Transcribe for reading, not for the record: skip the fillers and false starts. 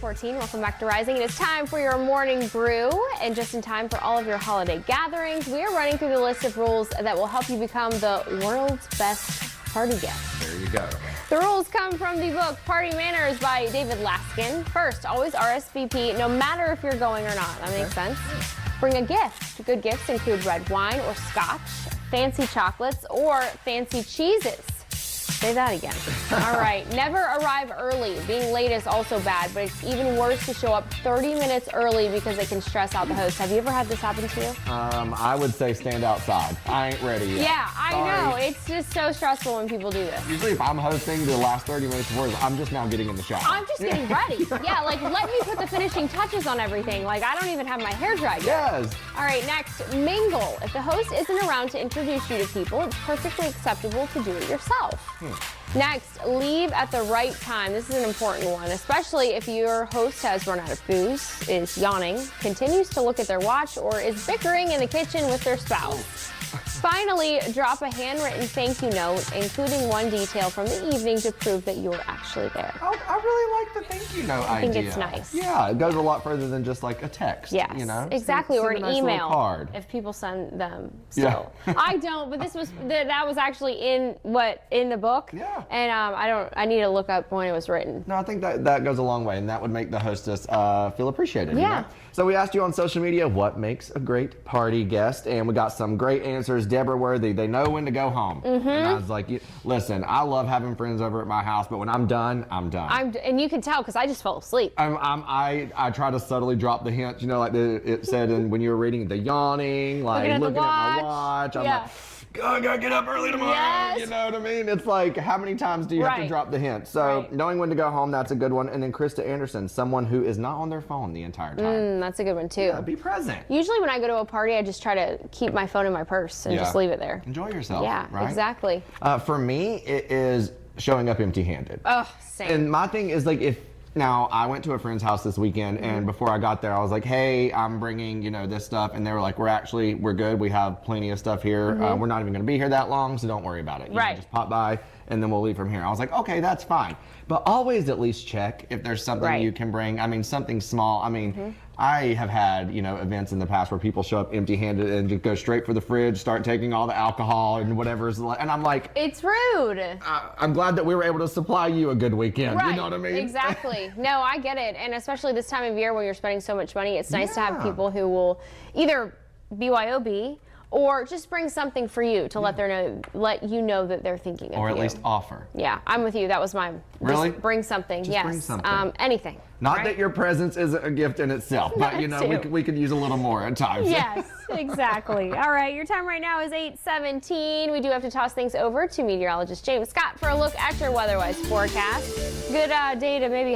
9:14. Welcome back to Rising. It is time for your morning brew, and just in time for all of your holiday gatherings. We are running through the list of rules that will help you become the world's best party guest. There you go. The rules come from the book Party Manners by David Laskin. First, always RSVP, no matter if you're going or not. That makes sense. Bring a gift. Good gifts include red wine or scotch, fancy chocolates, or fancy cheeses. Say that again. All right. Never arrive early. Being late is also bad, but it's even worse to show up 30 minutes early because it can stress out the host. Have you ever had this happen to you? I would say stand outside. I ain't ready yet. Yeah, I Sorry. know. It's just so stressful when people do this. Usually if I'm hosting the last 30 minutes before, I'm just now getting in the shower. I'm just getting ready. Yeah, like let me put the finishing touches on everything. Like I don't even have my hair dried yet. Yes. All right, next, mingle. If the host isn't around to introduce you to people, it's perfectly acceptable to do it yourself. Next, leave at the right time. This is an important one, especially if your host has run out of booze, is yawning, continues to look at their watch, or is bickering in the kitchen with their spouse. Finally, drop a handwritten thank you note, including one detail from the evening to prove that you were actually there. Oh, I really like the thank you note idea. I think it's nice. Yeah, it goes a lot further than just like a text. Yes, you know? exactly, Send or a an nice little email card. if people send them. Yeah. So I don't, but that was actually in the book. Yeah. And I need to look up when it was written. No, I think that goes a long way, and that would make the hostess feel appreciated. Yeah. You know? So we asked you on social media what makes a great party guest, and we got some great answers. Deborah Worthy, they know when to go home. And I was like, listen, I love having friends over at my house, but when I'm done, I'm done. And you can tell because I just fell asleep. I try to subtly drop the hint, you know, like it said when you were reading, the yawning, like looking at my watch. I'm like, I gotta get up early tomorrow. Yes. You know what I mean? It's like, how many times do you have to drop the hint? So knowing when to go home, that's a good one. And then Krista Anderson, someone who is not on their phone the entire time. That's a good one too. Yeah, be present. Usually when I go to a party, I just try to keep my phone in my purse and just leave it there. Enjoy yourself. Yeah, right? exactly. For me, it is showing up empty-handed. Oh, same. And my thing is like Now, I went to a friend's house this weekend, and before I got there, I was like, hey, I'm bringing, this stuff. And they were like, we're good. We have plenty of stuff here. We're not even going to be here that long, so don't worry about it. You know, just pop by, and then we'll leave from here. I was like, okay, that's fine. But always at least check if there's something you can bring. I mean, something small. I mean, I have had, events in the past where people show up empty-handed and just go straight for the fridge, start taking all the alcohol and whatever's left. And I'm like, it's rude. I'm glad that we were able to supply you a good weekend. You know what I mean? Exactly. No, I get it. And especially this time of year when you're spending so much money, it's nice to have people who will either BYOB or just bring something for you to let you know that they're thinking of you. Or at least offer. Yeah, I'm with you. That was mine. Really? Just bring something. Just bring something. Anything. Not that your presence isn't a gift in itself, but we could use a little more at times. Yes, exactly. All right, your time right now is 8:17. We do have to toss things over to meteorologist James Scott for a look at your weather-wise forecast. Good day to maybe